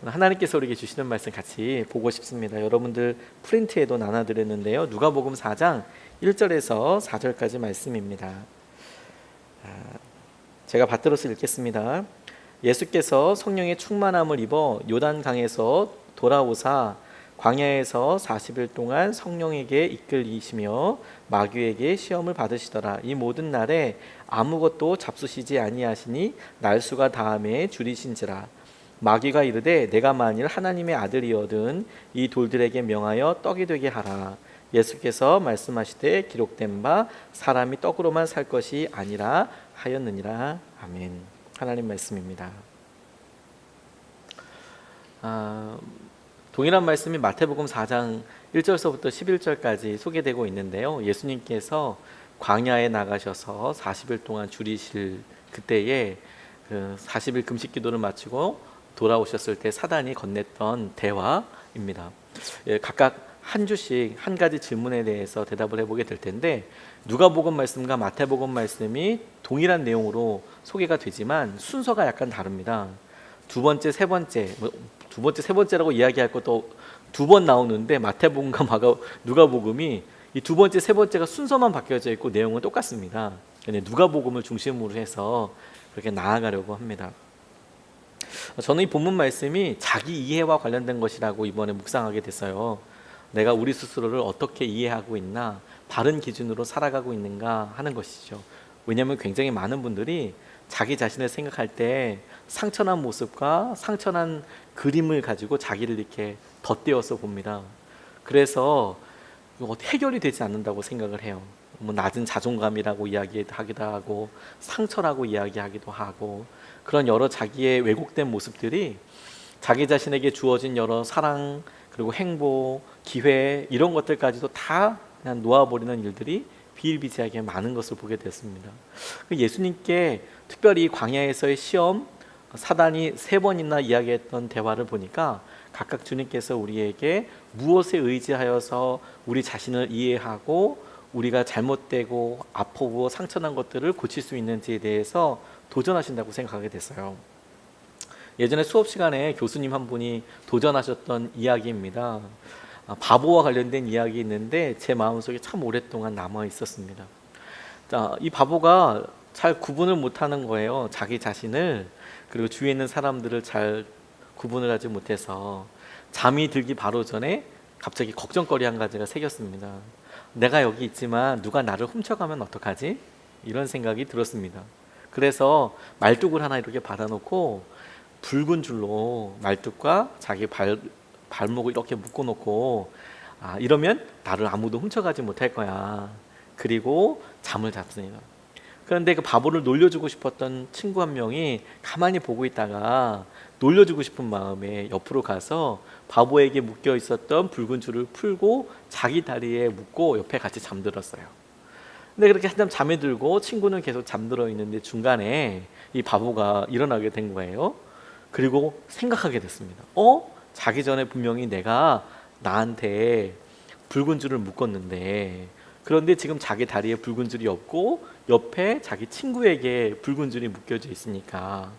하나님께서 우리에게 주시는 말씀 같이 보고 싶습니다. 여러분들 프린트에도 나눠드렸는데요. 누가복음 4장 1절에서 4절까지 말씀입니다. 제가 받들어서 읽겠습니다. 예수께서 성령의 충만함을 입어 요단강에서 돌아오사 광야에서 40일 동안 성령에게 이끌리시며 마귀에게 시험을 받으시더라. 이 모든 날에 아무것도 잡수시지 아니하시니 날수가 다함에 줄이신지라. 마귀가 이르되 내가 만일 하나님의 아들이거든 이 돌들에게 명하여 떡이 되게 하라. 예수께서 말씀하시되 기록된 바 사람이 떡으로만 살 것이 아니라 하였느니라. 아멘. 하나님 말씀입니다. 동일한 말씀이 마태복음 4장 1절서부터 11절까지 소개되고 있는데요. 예수님께서 광야에 나가셔서 40일 동안 줄이실 그때에 40일 금식 기도를 마치고 돌아오셨을 때 사단이 건넸던 대화입니다. 각각 한 주씩 한 가지 질문에 대해서 대답을 해보게 될 텐데, 누가복음 말씀과 마태복음 말씀이 동일한 내용으로 소개가 되지만 순서가 약간 다릅니다. 두 번째, 세 번째라고 이야기할 것도 두 번 나오는데 마태복음과 누가복음이 이 두 번째, 세 번째가 순서만 바뀌어져 있고 내용은 똑같습니다. 누가복음을 중심으로 해서 그렇게 나아가려고 합니다. 저는 이 본문 말씀이 자기 이해와 관련된 것이라고 이번에 묵상하게 됐어요. 내가 우리 스스로를 어떻게 이해하고 있나, 바른 기준으로 살아가고 있는가 하는 것이죠. 왜냐하면 굉장히 많은 분들이 자기 자신을 생각할 때 상처난 모습과 상처난 그림을 가지고 자기를 이렇게 덧대어서 봅니다. 그래서 해결이 되지 않는다고 생각을 해요. 낮은 자존감이라고 이야기하기도 하고 상처라고 이야기하기도 하고, 그런 여러 자기의 왜곡된 모습들이 자기 자신에게 주어진 여러 사랑, 그리고 행복, 기회, 이런 것들까지도 다 그냥 놓아버리는 일들이 비일비재하게 많은 것을 보게 됐습니다. 예수님께 특별히 광야에서의 시험, 사단이 3번이나 이야기했던 대화를 보니까 각각 주님께서 우리에게 무엇에 의지하여서 우리 자신을 이해하고 우리가 잘못되고 아프고 상처난 것들을 고칠 수 있는지에 대해서 도전하신다고 생각하게 됐어요. 예전에 수업 시간에 교수님 한 분이 도전하셨던 이야기입니다. 바보와 관련된 이야기 있는데 제 마음속에 참 오랫동안 남아 있었습니다. 이 바보가 잘 구분을 못하는 거예요. 자기 자신을, 그리고 주위에 있는 사람들을 잘 구분을 하지 못해서 잠이 들기 바로 전에 갑자기 걱정거리 한 가지가 생겼습니다. 내가 여기 있지만 누가 나를 훔쳐가면 어떡하지? 이런 생각이 들었습니다. 그래서 말뚝을 하나 이렇게 받아놓고 붉은 줄로 말뚝과 자기 발목을 이렇게 묶어놓고 이러면 나를 아무도 훔쳐가지 못할 거야. 그리고 잠을 잤습니다. 그런데 그 바보를 놀려주고 싶었던 친구 한 명이 가만히 보고 있다가 놀려주고 싶은 마음에 옆으로 가서 바보에게 묶여 있었던 붉은 줄을 풀고 자기 다리에 묶고 옆에 같이 잠들었어요. 근데 그렇게 한참 잠에 들고 친구는 계속 잠들어 있는데 중간에 이 바보가 일어나게 된 거예요. 그리고 생각하게 됐습니다. 자기 전에 분명히 내가 나한테 붉은 줄을 묶었는데, 그런데 지금 자기 다리에 붉은 줄이 없고 옆에 자기 친구에게 붉은 줄이 묶여져 있으니까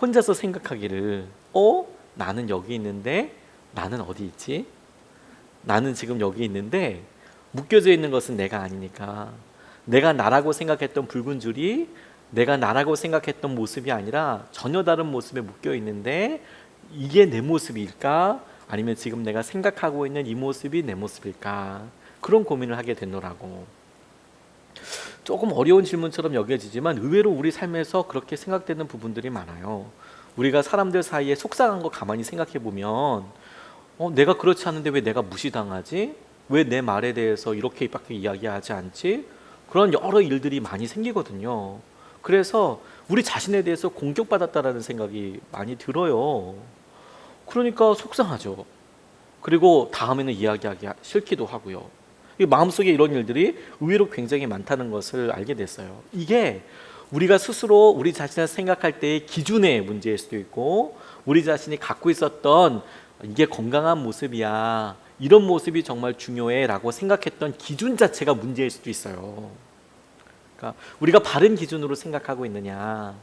혼자서 생각하기를 나는 여기 있는데 나는 어디 있지? 나는 지금 여기 있는데 묶여져 있는 것은 내가 아니니까, 내가 나라고 생각했던 붉은 줄이 내가 나라고 생각했던 모습이 아니라 전혀 다른 모습에 묶여 있는데 이게 내 모습일까? 아니면 지금 내가 생각하고 있는 이 모습이 내 모습일까? 그런 고민을 하게 되노라고. 조금 어려운 질문처럼 여겨지지만 의외로 우리 삶에서 그렇게 생각되는 부분들이 많아요. 우리가 사람들 사이에 속상한 거 가만히 생각해 보면 내가 그렇지 않은데 왜 내가 무시당하지? 왜 내 말에 대해서 이렇게밖에 이야기하지 않지? 그런 여러 일들이 많이 생기거든요. 그래서 우리 자신에 대해서 공격받았다라는 생각이 많이 들어요. 그러니까 속상하죠. 그리고 다음에는 이야기하기 싫기도 하고요. 마음속에 이런 일들이 의외로 굉장히 많다는 것을 알게 됐어요. 이게 우리가 스스로 우리 자신을 생각할 때의 기준의 문제일 수도 있고, 우리 자신이 갖고 있었던 이게 건강한 모습이야, 이런 모습이 정말 중요해 라고 생각했던 기준 자체가 문제일 수도 있어요. 그러니까 우리가 바른 기준으로 생각하고 있느냐,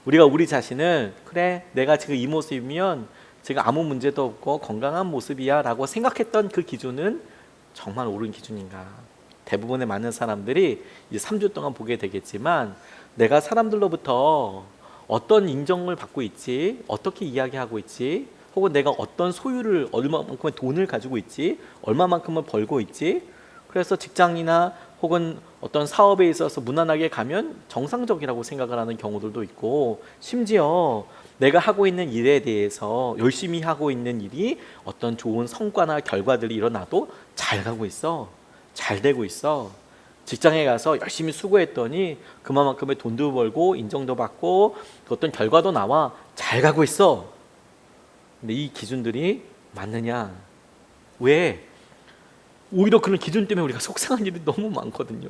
우리가 우리 자신을 그래 내가 지금 이 모습이면 지금 아무 문제도 없고 건강한 모습이야 라고 생각했던 그 기준은 정말 옳은 기준인가? 대부분의 많은 사람들이 이제 3주 동안 보게 되겠지만 내가 사람들로부터 어떤 인정을 받고 있지, 어떻게 이야기하고 있지, 혹은 내가 어떤 소유를 얼마만큼의 돈을 가지고 있지, 얼마만큼을 벌고 있지. 그래서 직장이나 혹은 어떤 사업에 있어서 무난하게 가면 정상적이라고 생각을 하는 경우들도 있고, 심지어 내가 하고 있는 일에 대해서 열심히 하고 있는 일이 어떤 좋은 성과나 결과들이 일어나도 잘 가고 있어, 잘 되고 있어. 직장에 가서 열심히 수고했더니 그만큼의 돈도 벌고 인정도 받고 어떤 결과도 나와, 잘 가고 있어. 근데 이 기준들이 맞느냐? 왜? 오히려 그런 기준 때문에 우리가 속상한 일이 너무 많거든요.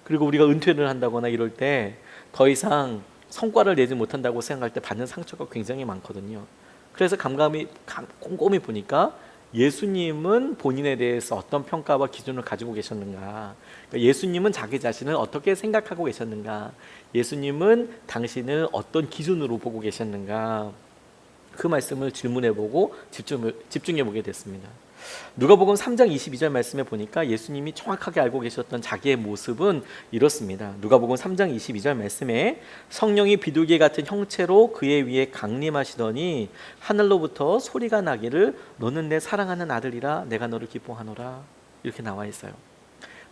그리고 우리가 은퇴를 한다거나 이럴 때 더 이상 성과를 내지 못한다고 생각할 때 받는 상처가 굉장히 많거든요. 그래서 곰곰이 보니까 예수님은 본인에 대해서 어떤 평가와 기준을 가지고 계셨는가? 그러니까 예수님은 자기 자신을 어떻게 생각하고 계셨는가? 예수님은 당신을 어떤 기준으로 보고 계셨는가? 그 말씀을 질문해보고 집중해보게 됐습니다. 누가복음 3장 22절 말씀에 보니까 예수님이 정확하게 알고 계셨던 자기의 모습은 이렇습니다. 누가복음 3장 22절 말씀에 성령이 비둘기 같은 형체로 그의 위에 강림하시더니 하늘로부터 소리가 나기를 너는 내 사랑하는 아들이라 내가 너를 기뻐하노라, 이렇게 나와 있어요.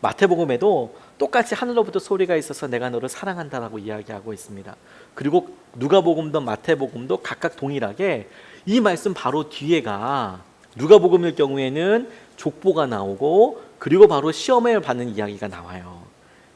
마태복음에도 똑같이 하늘로부터 소리가 있어서 내가 너를 사랑한다라고 이야기하고 있습니다. 그리고 누가복음도 마태복음도 각각 동일하게 이 말씀 바로 뒤에가 누가복음일 경우에는 족보가 나오고 그리고 바로 시험을 받는 이야기가 나와요.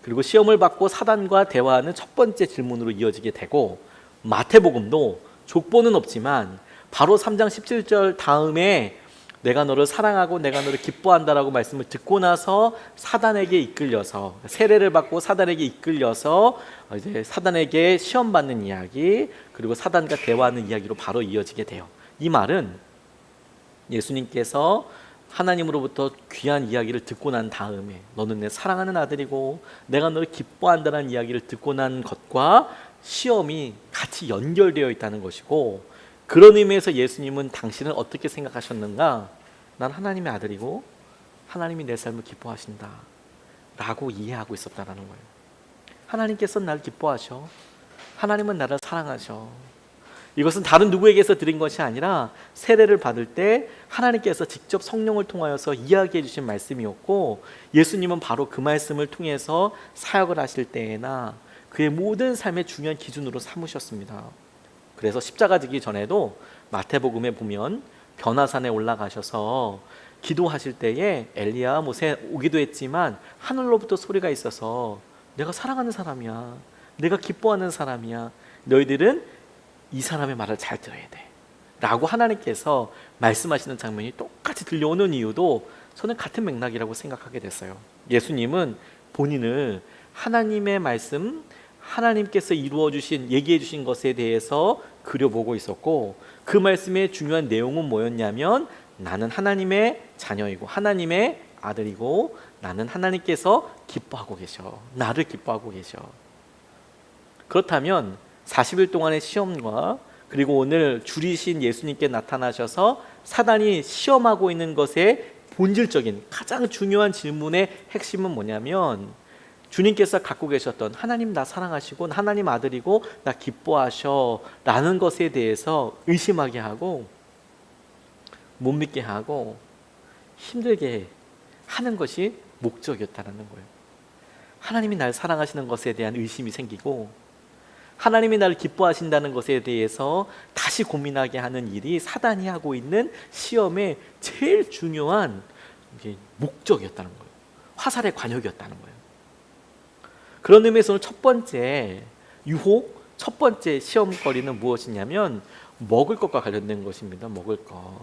그리고 시험을 받고 사단과 대화하는 첫 번째 질문으로 이어지게 되고, 마태복음도 족보는 없지만 바로 3장 17절 다음에 내가 너를 사랑하고 내가 너를 기뻐한다라고 말씀을 듣고 나서 사단에게 이끌려서, 세례를 받고 사단에게 이끌려서 이제 사단에게 시험 받는 이야기, 그리고 사단과 대화하는 이야기로 바로 이어지게 돼요. 이 말은 예수님께서 하나님으로부터 귀한 이야기를 듣고 난 다음에 너는 내 사랑하는 아들이고 내가 너를 기뻐한다는 이야기를 듣고 난 것과 시험이 같이 연결되어 있다는 것이고, 그런 의미에서 예수님은 당신을 어떻게 생각하셨는가? 난 하나님의 아들이고 하나님이 내 삶을 기뻐하신다 라고 이해하고 있었다는 거예요. 하나님께서 나를 기뻐하셔. 하나님은 나를 사랑하셔. 이것은 다른 누구에게서 들은 것이 아니라 세례를 받을 때 하나님께서 직접 성령을 통하여서 이야기해 주신 말씀이었고, 예수님은 바로 그 말씀을 통해서 사역을 하실 때에나 그의 모든 삶의 중요한 기준으로 삼으셨습니다. 그래서 십자가 지기 전에도 마태복음에 보면 변화산에 올라가셔서 기도하실 때에 엘리야 모세 오기도 했지만 하늘로부터 소리가 있어서 내가 사랑하는 사람이야, 내가 기뻐하는 사람이야, 너희들은 이 사람의 말을 잘 들어야 돼 라고 하나님께서 말씀하시는 장면이 똑같이 들려오는 이유도 저는 같은 맥락이라고 생각하게 됐어요. 예수님은 본인을 하나님의 말씀, 하나님께서 이루어 주신, 얘기해 주신 것에 대해서 그려보고 있었고, 그 말씀의 중요한 내용은 뭐였냐면 나는 하나님의 자녀이고 하나님의 아들이고 나는 하나님께서 기뻐하고 계셔, 나를 기뻐하고 계셔. 그렇다면 40일 동안의 시험과 그리고 오늘 줄이신 예수님께 나타나셔서 사단이 시험하고 있는 것의 본질적인 가장 중요한 질문의 핵심은 뭐냐면, 주님께서 갖고 계셨던 하나님 나 사랑하시고 하나님 아들이고 나 기뻐하셔 라는 것에 대해서 의심하게 하고 못 믿게 하고 힘들게 하는 것이 목적이었다는 거예요. 하나님이 날 사랑하시는 것에 대한 의심이 생기고 하나님이 나를 기뻐하신다는 것에 대해서 다시 고민하게 하는 일이 사단이 하고 있는 시험의 제일 중요한 목적이었다는 거예요. 화살의 관역이었다는 거예요. 그런 의미에서는 첫 번째 유혹, 첫 번째 시험거리는 무엇이냐면 먹을 것과 관련된 것입니다. 먹을 것.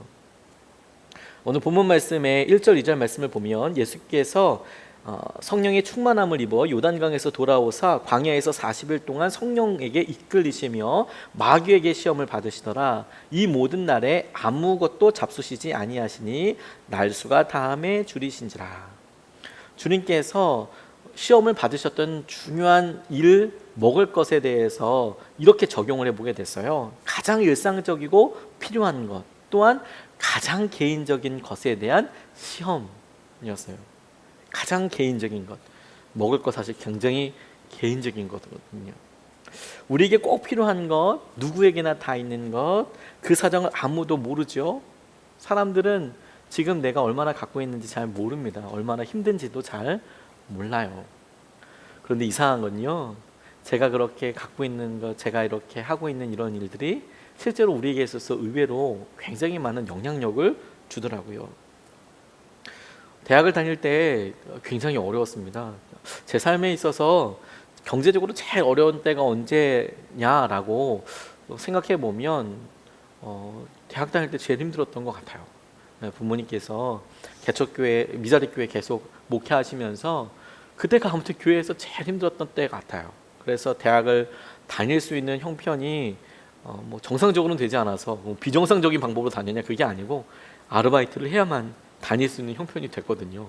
오늘 본문 말씀의 1절 2절 말씀을 보면 예수께서 성령의 충만함을 입어 요단강에서 돌아오사 광야에서 40일 동안 성령에게 이끌리시며 마귀에게 시험을 받으시더라. 이 모든 날에 아무것도 잡수시지 아니하시니 날수가 다함에 줄이신지라. 주님께서 시험을 받으셨던 중요한 일, 먹을 것에 대해서 이렇게 적용을 해보게 됐어요. 가장 일상적이고 필요한 것, 또한 가장 개인적인 것에 대한 시험이었어요. 가장 개인적인 것. 먹을 거 사실 굉장히 개인적인 거거든요. 우리에게 꼭 필요한 것, 누구에게나 다 있는 것, 그 사정을 아무도 모르죠. 사람들은 지금 내가 얼마나 갖고 있는지 잘 모릅니다. 얼마나 힘든지도 잘 몰라요. 그런데 이상한 건요, 제가 그렇게 갖고 있는 것, 제가 이렇게 하고 있는 이런 일들이 실제로 우리에게 있어서 의외로 굉장히 많은 영향력을 주더라고요. 대학을 다닐 때 굉장히 어려웠습니다. 제 삶에 있어서 경제적으로 제일 어려운 때가 언제냐라고 생각해 보면 대학 다닐 때 제일 힘들었던 것 같아요. 부모님께서 개척교회, 미자립교회 계속 목회하시면서 그때가 아무튼 교회에서 제일 힘들었던 때 같아요. 그래서 대학을 다닐 수 있는 형편이 뭐 정상적으로는 되지 않아서 뭐 비정상적인 방법으로 다녔냐 그게 아니고 아르바이트를 해야만 다닐 수 있는 형편이 됐거든요.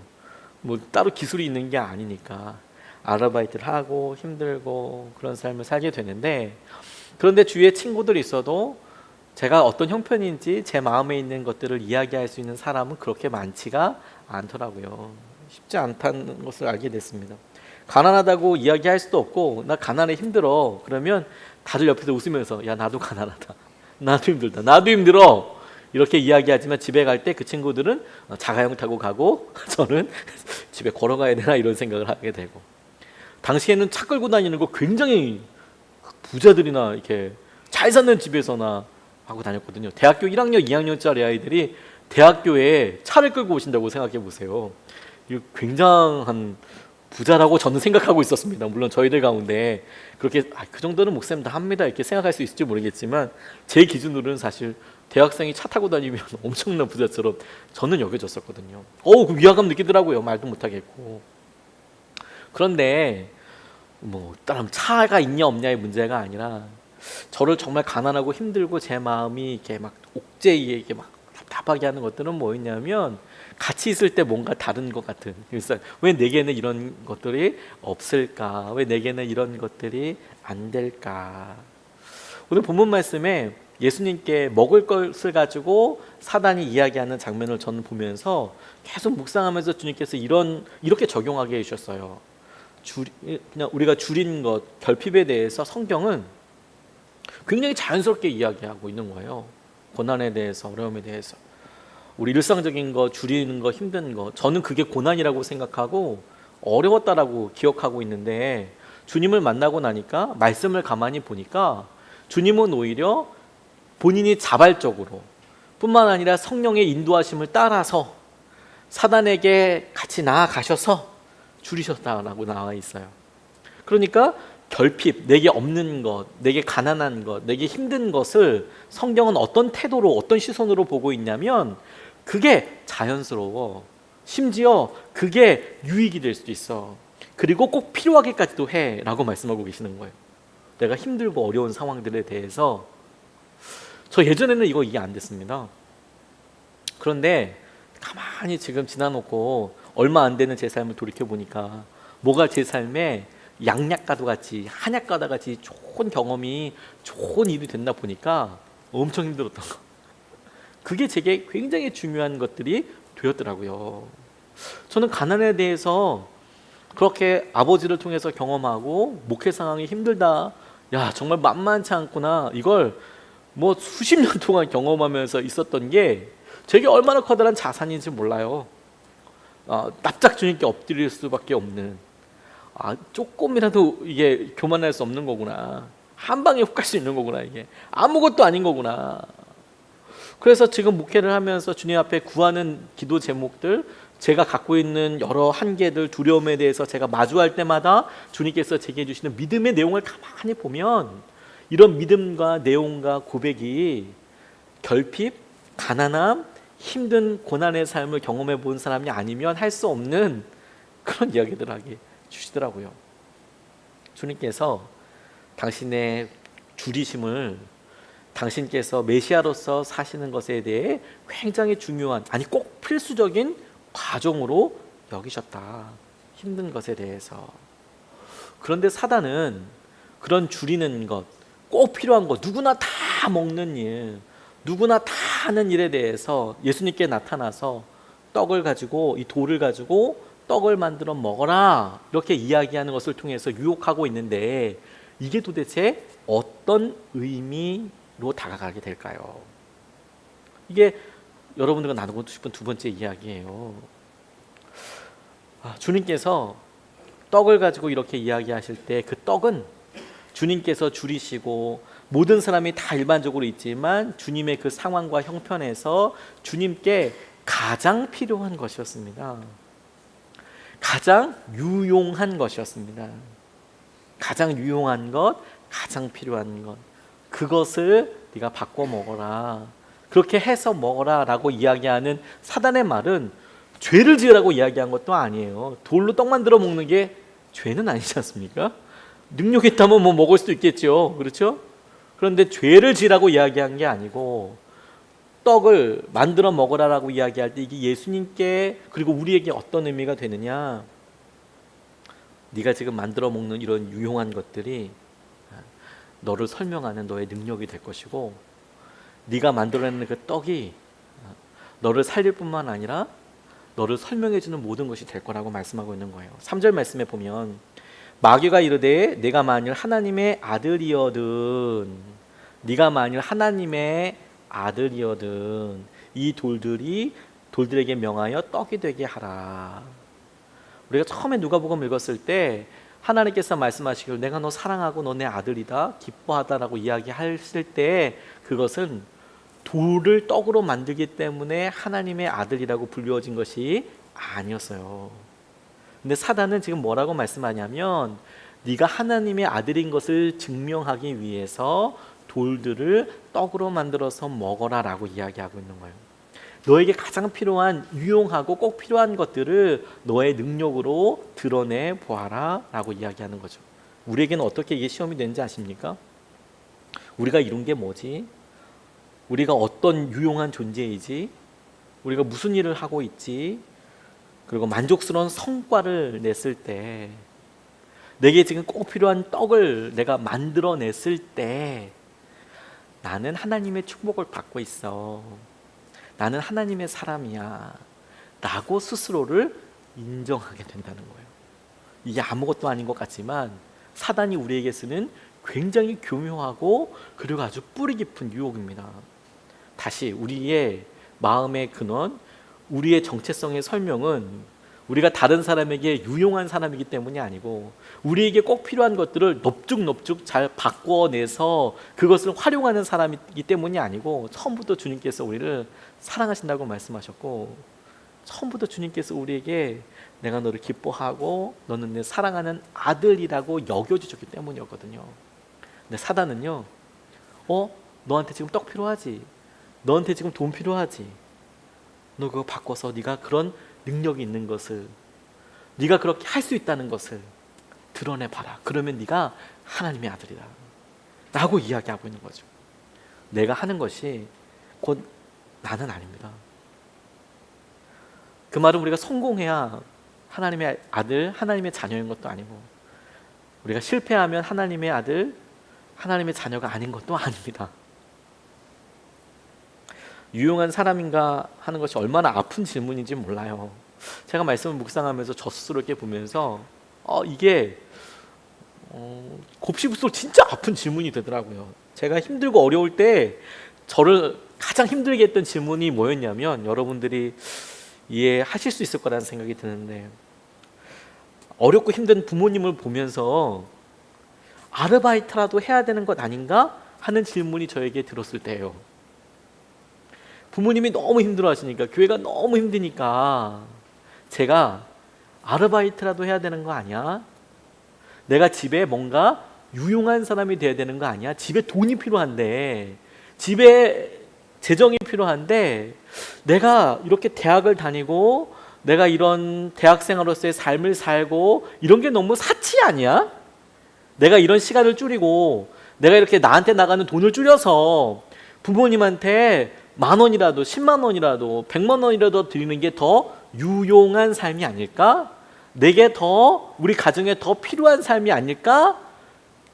뭐 따로 기술이 있는 게 아니니까 아르바이트를 하고 힘들고 그런 삶을 살게 되는데, 그런데 주위에 친구들이 있어도 제가 어떤 형편인지 제 마음에 있는 것들을 이야기할 수 있는 사람은 그렇게 많지가 않더라고요. 쉽지 않다는 것을 알게 됐습니다. 가난하다고 이야기할 수도 없고, 나 가난해 힘들어 그러면 다들 옆에서 웃으면서 야 나도 가난하다, 나도 힘들다, 나도 힘들어 이렇게 이야기하지만 집에 갈 때 그 친구들은 자가용 타고 가고 저는 집에 걸어가야 되나 이런 생각을 하게 되고, 당시에는 차 끌고 다니는 거 굉장히 부자들이나 이렇게 잘 사는 집에서나 하고 다녔거든요. 대학교 1학년, 2학년짜리 아이들이 대학교에 차를 끌고 오신다고 생각해 보세요. 이거 굉장한 부자라고 저는 생각하고 있었습니다. 물론 저희들 가운데 그렇게 그 정도는 목사님 다 합니다 이렇게 생각할 수 있을지 모르겠지만, 제 기준으로는 사실 대학생이 차 타고 다니면 엄청난 부자처럼 저는 여겨졌었거든요. 그 위화감 느끼더라고요. 말도 못하겠고. 그런데 뭐 다른 차가 있냐 없냐의 문제가 아니라 저를 정말 가난하고 힘들고 제 마음이 이렇게 막 옥죄이게 막 답답하게 하는 것들은 뭐였냐면, 같이 있을 때 뭔가 다른 것 같은, 그래서 왜 내게는 이런 것들이 없을까, 왜 내게는 이런 것들이 안 될까. 오늘 본문 말씀에 예수님께 먹을 것을 가지고 사단이 이야기하는 장면을 저는 보면서 계속 묵상하면서 주님께서 이렇게 적용하게 해주셨어요. 그냥 우리가 줄인 것, 결핍에 대해서 성경은 굉장히 자연스럽게 이야기하고 있는 거예요. 고난에 대해서, 어려움에 대해서. 우리 일상적인 거, 줄이는 거, 힘든 거, 저는 그게 고난이라고 생각하고 어려웠다라고 기억하고 있는데, 주님을 만나고 나니까 말씀을 가만히 보니까 주님은 오히려 본인이 자발적으로 뿐만 아니라 성령의 인도하심을 따라서 사단에게 같이 나아가셔서 줄이셨다라고 나와 있어요. 그러니까 결핍, 내게 없는 것, 내게 가난한 것, 내게 힘든 것을 성경은 어떤 태도로, 어떤 시선으로 보고 있냐면 그게 자연스러워. 심지어 그게 유익이 될 수도 있어. 그리고 꼭 필요하게까지도 해 라고 말씀하고 계시는 거예요. 내가 힘들고 어려운 상황들에 대해서. 저 예전에는 이거 이해 안 됐습니다. 그런데 가만히 지금 지나놓고 얼마 안 되는 제 삶을 돌이켜보니까 뭐가 제 삶에 양약과도 같이, 한약과도 같이 좋은 경험이, 좋은 일이 됐나 보니까 엄청 힘들었던 거. 그게 제게 굉장히 중요한 것들이 되었더라고요. 저는 가난에 대해서 그렇게 아버지를 통해서 경험하고 목회 상황이 힘들다, 야 정말 만만치 않구나, 이걸 뭐 수십 년 동안 경험하면서 있었던 게 제게 얼마나 커다란 자산인지 몰라요. 납작 주님께 엎드릴 수밖에 없는, 조금이라도 이게 교만할 수 없는 거구나, 한 방에 훅 갈 수 있는 거구나, 이게 아무것도 아닌 거구나. 그래서 지금 목회를 하면서 주님 앞에 구하는 기도 제목들, 제가 갖고 있는 여러 한계들, 두려움에 대해서 제가 마주할 때마다 주님께서 제게 주시는 믿음의 내용을 가만히 보면, 이런 믿음과 내용과 고백이 결핍, 가난함, 힘든 고난의 삶을 경험해 본 사람이 아니면 할 수 없는 그런 이야기들 하게 주시더라고요. 주님께서 당신의 줄이심을 당신께서 메시아로서 사시는 것에 대해 굉장히 중요한, 아니 꼭 필수적인 과정으로 여기셨다. 힘든 것에 대해서. 그런데 사단은 그런 줄이는 것, 꼭 필요한 것, 누구나 다 먹는 일, 누구나 다 하는 일에 대해서 예수님께 나타나서 떡을 가지고, 이 돌을 가지고 떡을 만들어 먹어라, 이렇게 이야기하는 것을 통해서 유혹하고 있는데, 이게 도대체 어떤 의미로 다가가게 될까요? 이게 여러분들과 나누고 싶은 두 번째 이야기예요. 주님께서 떡을 가지고 이렇게 이야기하실 때, 그 떡은 주님께서 줄이시고 모든 사람이 다 일반적으로 있지만 주님의 그 상황과 형편에서 주님께 가장 필요한 것이었습니다. 가장 유용한 것이었습니다. 가장 유용한 것, 가장 필요한 것, 그것을 네가 바꿔 먹어라, 그렇게 해서 먹어라 라고 이야기하는 사단의 말은 죄를 지으라고 이야기한 것도 아니에요. 돌로 떡 만들어 먹는 게 죄는 아니지 않습니까? 능력이 있다면 뭐 먹을 수도 있겠죠. 그렇죠? 그런데 죄를 지으라고 이야기한 게 아니고, 떡을 만들어 먹으라라고 이야기할 때 이게 예수님께 그리고 우리에게 어떤 의미가 되느냐, 네가 지금 만들어 먹는 이런 유용한 것들이 너를 설명하는 너의 능력이 될 것이고, 네가 만들어내는 그 떡이 너를 살릴 뿐만 아니라 너를 설명해주는 모든 것이 될 거라고 말씀하고 있는 거예요. 3절 말씀에 보면 마귀가 이르되 내가 만일 하나님의 아들이거든, 네가 만일 하나님의 아들이거든 이 돌들에게 명하여 떡이 되게 하라. 우리가 처음에 누가복음 읽었을 때 하나님께서 말씀하시기를 내가 너 사랑하고 너 내 아들이다, 기뻐하다라고 이야기하실 때, 그것은 돌을 떡으로 만들기 때문에 하나님의 아들이라고 불리워진 것이 아니었어요. 근데 사단은 지금 뭐라고 말씀하냐면, 네가 하나님의 아들인 것을 증명하기 위해서 돌들을 떡으로 만들어서 먹어라 라고 이야기하고 있는 거예요. 너에게 가장 필요한, 유용하고 꼭 필요한 것들을 너의 능력으로 드러내 보아라 라고 이야기하는 거죠. 우리에게는 어떻게 이게 시험이 되는지 아십니까? 우리가 이룬 게 뭐지? 우리가 어떤 유용한 존재이지? 우리가 무슨 일을 하고 있지? 그리고 만족스러운 성과를 냈을 때, 내게 지금 꼭 필요한 떡을 내가 만들어냈을 때, 나는 하나님의 축복을 받고 있어, 나는 하나님의 사람이야 라고 스스로를 인정하게 된다는 거예요. 이게 아무것도 아닌 것 같지만 사단이 우리에게 쓰는 굉장히 교묘하고 그리고 아주 뿌리 깊은 유혹입니다. 다시 우리의 마음의 근원, 우리의 정체성의 설명은 우리가 다른 사람에게 유용한 사람이기 때문이 아니고, 우리에게 꼭 필요한 것들을 넙죽넙죽 잘 바꿔내서 그것을 활용하는 사람이기 때문이 아니고, 처음부터 주님께서 우리를 사랑하신다고 말씀하셨고, 처음부터 주님께서 우리에게 내가 너를 기뻐하고 너는 내 사랑하는 아들이라고 여겨주셨기 때문이었거든요. 근데 사단은요, 너한테 지금 떡 필요하지, 너한테 지금 돈 필요하지, 너 그거 바꿔서 네가 그런 능력이 있는 것을, 네가 그렇게 할 수 있다는 것을 드러내봐라. 그러면 네가 하나님의 아들이다 라고 이야기하고 있는 거죠. 내가 하는 것이 곧 나는 아닙니다. 그 말은 우리가 성공해야 하나님의 아들, 하나님의 자녀인 것도 아니고, 우리가 실패하면 하나님의 아들, 하나님의 자녀가 아닌 것도 아닙니다. 유용한 사람인가 하는 것이 얼마나 아픈 질문인지 몰라요. 제가 말씀을 묵상하면서 저 스스로 이렇게 보면서 이게 곱씹을수록 진짜 아픈 질문이 되더라고요. 제가 힘들고 어려울 때 저를 가장 힘들게 했던 질문이 뭐였냐면, 여러분들이 이해하실 수 있을 거라는 생각이 드는데, 어렵고 힘든 부모님을 보면서 아르바이트라도 해야 되는 것 아닌가 하는 질문이 저에게 들었을 때예요. 부모님이 너무 힘들어 하시니까, 교회가 너무 힘드니까 제가 아르바이트라도 해야 되는 거 아니야? 내가 집에 뭔가 유용한 사람이 돼야 되는 거 아니야? 집에 돈이 필요한데, 집에 재정이 필요한데, 내가 이렇게 대학을 다니고 내가 이런 대학생으로서의 삶을 살고 이런 게 너무 사치 아니야? 내가 이런 시간을 줄이고 내가 이렇게 나한테 나가는 돈을 줄여서 부모님한테 10,000원이라도 100,000원이라도 100,000원이라도 드리는 게 더 유용한 삶이 아닐까? 내게 더, 우리 가정에 더 필요한 삶이 아닐까?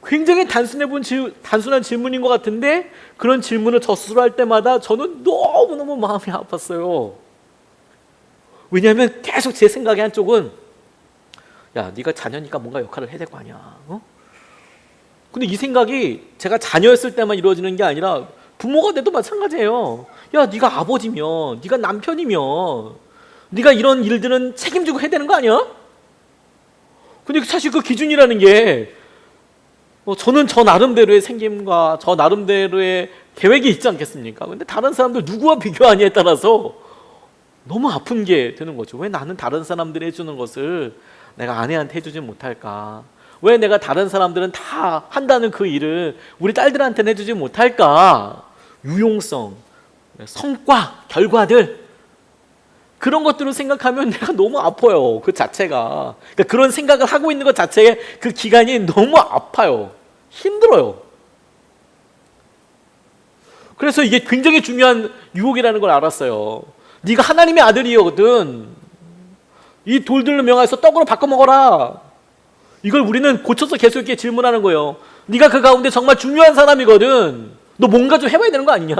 굉장히 단순한 질문인 것 같은데 그런 질문을 저 스스로 할 때마다 저는 너무너무 마음이 아팠어요. 왜냐하면 계속 제 생각의 한쪽은 야, 네가 자녀니까 뭔가 역할을 해야 될 거 아니야. 근데 이 생각이 제가 자녀였을 때만 이루어지는 게 아니라 부모가 돼도 마찬가지예요. 야, 네가 아버지면, 네가 남편이면 네가 이런 일들은 책임지고 해야 되는 거 아니야? 근데 사실 그 기준이라는 게 저는 저 나름대로의 생김과 저 나름대로의 계획이 있지 않겠습니까? 근데 다른 사람들 누구와 비교하냐에 따라서 너무 아픈 게 되는 거죠. 왜 나는 다른 사람들이 해주는 것을 내가 아내한테 해주지 못할까? 왜 내가 다른 사람들은 다 한다는 그 일을 우리 딸들한테는 해주지 못할까? 유용성, 성과, 결과들 그런 것들을 생각하면 내가 너무 아파요. 그 자체가. 그러니까 그런 생각을 하고 있는 것 자체에 그 기간이 너무 아파요. 힘들어요. 그래서 이게 굉장히 중요한 유혹이라는 걸 알았어요. 네가 하나님의 아들이거든. 이 돌들로 명하여서 떡으로 바꿔 먹어라. 이걸 우리는 고쳐서 계속 이렇게 질문하는 거예요. 네가 그 가운데 정말 중요한 사람이거든. 너 뭔가 좀 해봐야 되는 거 아니냐?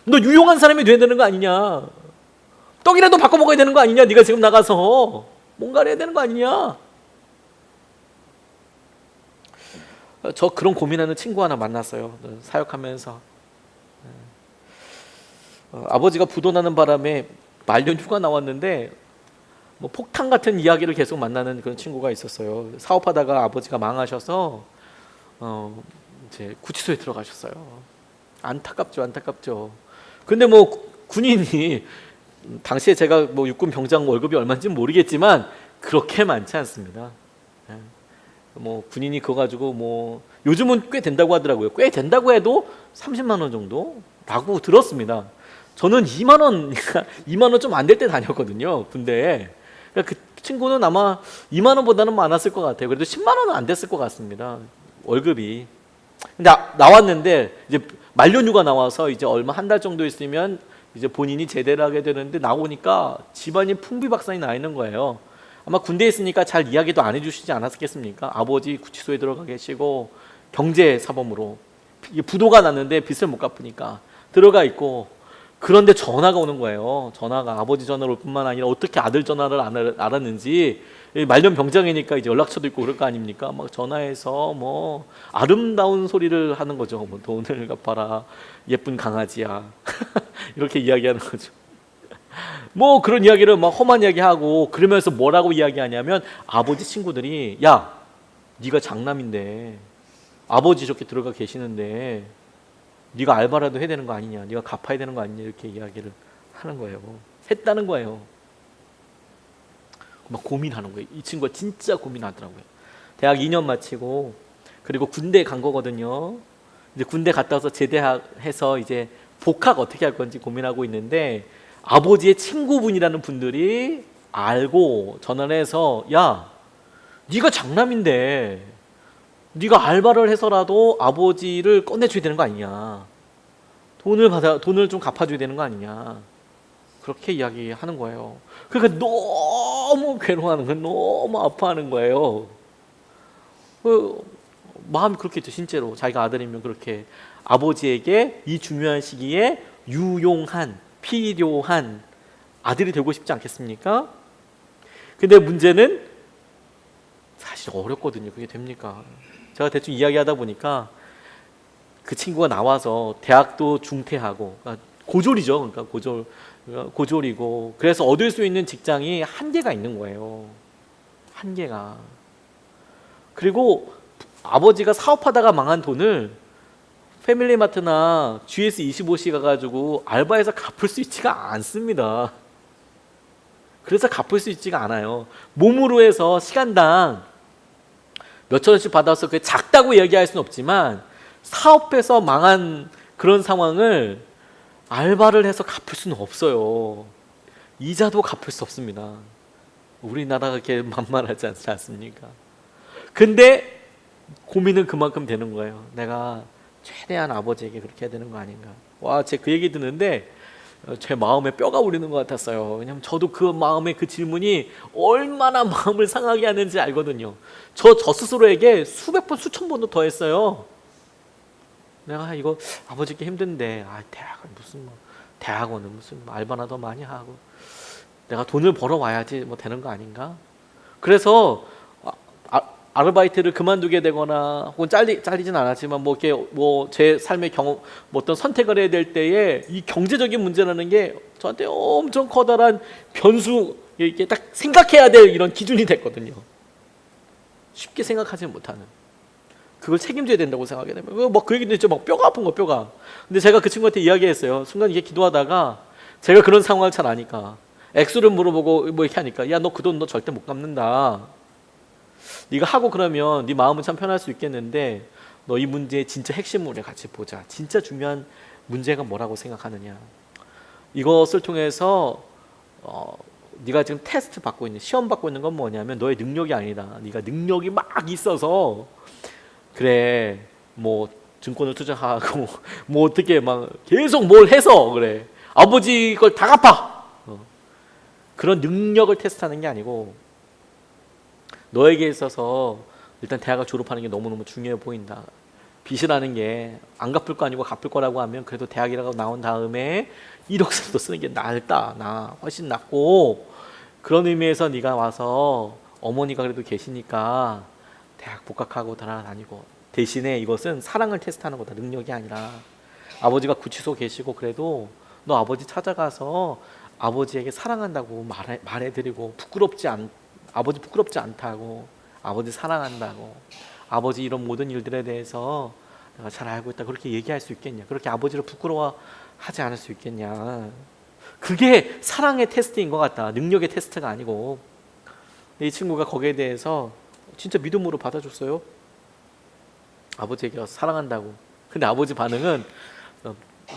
너 유용한 사람이 돼야 되는 거 아니냐? 떡이라도 바꿔 먹어야 되는 거 아니냐? 네가 지금 나가서 뭔가 해야 되는 거 아니냐? 저 그런 고민하는 친구 하나 만났어요. 사역하면서 아버지가 부도나는 바람에 말년 휴가 나왔는데 뭐 폭탄 같은 이야기를 계속 만나는 그런 친구가 있었어요. 사업하다가 아버지가 망하셔서 이제 구치소에 들어가셨어요. 안타깝죠, 안타깝죠. 근데 뭐 군인이 당시에 제가 뭐 육군 병장 월급이 얼마인지는 모르겠지만 그렇게 많지 않습니다. 뭐 군인이 그거 가지고 뭐 요즘은 꽤 된다고 하더라고요. 꽤 된다고 해도 30만 원 정도라고 들었습니다. 저는 2만 원, 2만 원 좀 안 될 때 다녔거든요, 군대에. 그러니까 그 친구는 아마 2만 원보다는 많았을 것 같아요. 그래도 10만 원은 안 됐을 것 같습니다, 월급이. 근데 나왔는데 이제 만료휴가 나와서 이제 얼마 한 달 정도 있으면 이제 본인이 제대를 하게 되는데 나오니까 집안이 풍비박산이 나 있는 거예요. 아마 군대에 있으니까 잘 이야기도 안 해주시지 않았겠습니까? 아버지 구치소에 들어가 계시고 경제 사범으로 부도가 났는데 빚을 못 갚으니까 들어가 있고, 그런데 전화가 오는 거예요. 전화가 아버지 전화를 올 뿐만 아니라 어떻게 아들 전화를 알았는지, 말년 병장이니까 이제 연락처도 있고 그럴 거 아닙니까? 막 전화해서 뭐 아름다운 소리를 하는 거죠. 뭐 돈을 갚아라, 예쁜 강아지야. 이렇게 이야기하는 거죠. 뭐 그런 이야기를 막 험한 이야기하고, 그러면서 뭐라고 이야기하냐면 아버지 친구들이 야, 네가 장남인데 아버지 저렇게 들어가 계시는데 네가 알바라도 해야 되는 거 아니냐, 네가 갚아야 되는 거 아니냐, 이렇게 이야기를 하는 거예요. 했다는 거예요. 막 고민하는 거예요. 이 친구가 진짜 고민하더라고요. 대학 2년 마치고 그리고 군대 간 거거든요. 이제 군대 갔다 와서 제대해서 이제 복학 어떻게 할 건지 고민하고 있는데 아버지의 친구분이라는 분들이 알고 전화를 해서 야, 네가 장남인데 네가 알바를 해서라도 아버지를 꺼내줘야 되는 거 아니냐, 돈을 좀 갚아줘야 되는 거 아니냐, 그렇게 이야기하는 거예요. 그러니까 너무 괴로워하는 거예요. 너무 아파하는 거예요. 마음이 그렇겠죠. 진짜로 자기가 아들이면 그렇게 아버지에게 이 중요한 시기에 유용한, 필요한 아들이 되고 싶지 않겠습니까? 근데 문제는 사실 어렵거든요. 그게 됩니까? 제가 대충 이야기하다 보니까 그 친구가 나와서 대학도 중퇴하고, 그러니까 고졸이죠. 그러니까 고졸이고, 그래서 얻을 수 있는 직장이 한계가 있는 거예요. 한계가. 그리고 아버지가 사업하다가 망한 돈을 패밀리마트나 GS25C 가가지고 알바해서 갚을 수 있지가 않습니다. 그래서 갚을 수 있지가 않아요. 몸으로 해서 시간당 몇천 원씩 받아서 그게 작다고 얘기할 수는 없지만 사업해서 망한 그런 상황을 알바를 해서 갚을 수는 없어요. 이자도 갚을 수 없습니다. 우리나라가 그렇게 만만하지 않지 않습니까? 근데 고민은 그만큼 되는 거예요. 내가 최대한 아버지에게 그렇게 해야 되는 거 아닌가. 와, 제 그 얘기 듣는데 제 마음에 뼈가 우리는 것 같았어요. 왜냐면 저도 그 마음의 그 질문이 얼마나 마음을 상하게 하는지 알거든요. 저 스스로에게 수백 번 수천 번도 더 했어요. 내가 이거 아버지께 힘든데 대학은 무슨 뭐 대학원은 무슨 알바나 더 많이 하고 내가 돈을 벌어 와야지 뭐 되는 거 아닌가? 그래서 아르바이트를 그만두게 되거나 혹은 잘리진 않았지만 뭐 이렇게 뭐 제 삶의 경험 뭐 어떤 선택을 해야 될 때에 이 경제적인 문제라는 게 저한테 엄청 커다란 변수, 이렇게 딱 생각해야 될 이런 기준이 됐거든요. 쉽게 생각하지 못하는, 그걸 책임져야 된다고 생각하게 되면 그 얘기도 있죠. 막 뼈가 아픈 거, 뼈가. 근데 제가 그 친구한테 이야기했어요. 순간 이게 기도하다가 제가 그런 상황을 잘 아니까 액수를 물어보고 뭐 이렇게 하니까 야, 너 그 돈 너 절대 못 갚는다. 네가 하고 그러면 네 마음은 참 편할 수 있겠는데 너 이 문제의 진짜 핵심을 같이 보자. 진짜 중요한 문제가 뭐라고 생각하느냐. 이것을 통해서 네가 지금 테스트 받고 있는, 시험 받고 있는 건 뭐냐면 너의 능력이 아니다. 네가 능력이 막 있어서 그래 뭐 증권을 투자하고 뭐 어떻게 막 계속 뭘 해서 그래 아버지 걸 다 갚아. 그런 능력을 테스트하는 게 아니고 너에게 있어서 일단 대학을 졸업하는 게 너무너무 중요해 보인다. 빚이라는 게 안 갚을 거 아니고 갚을 거라고 하면 그래도 대학이라고 나온 다음에 1억 정도 쓰는 게 나 훨씬 낫고, 그런 의미에서 네가 와서 어머니가 그래도 계시니까 대학 복학하고 돌아다니고, 대신에 이것은 사랑을 테스트하는 거다. 능력이 아니라. 아버지가 구치소 계시고 그래도 너 아버지 찾아가서 아버지에게 사랑한다고 말해드리고 아버지 부끄럽지 않다고, 아버지 사랑한다고, 아버지 이런 모든 일들에 대해서 내가 잘 알고 있다, 그렇게 얘기할 수 있겠냐? 그렇게 아버지를 부끄러워하지 않을 수 있겠냐? 그게 사랑의 테스트인 것 같다. 능력의 테스트가 아니고. 이 친구가 거기에 대해서 진짜 믿음으로 받아줬어요. 아버지에게 와서 사랑한다고. 근데 아버지 반응은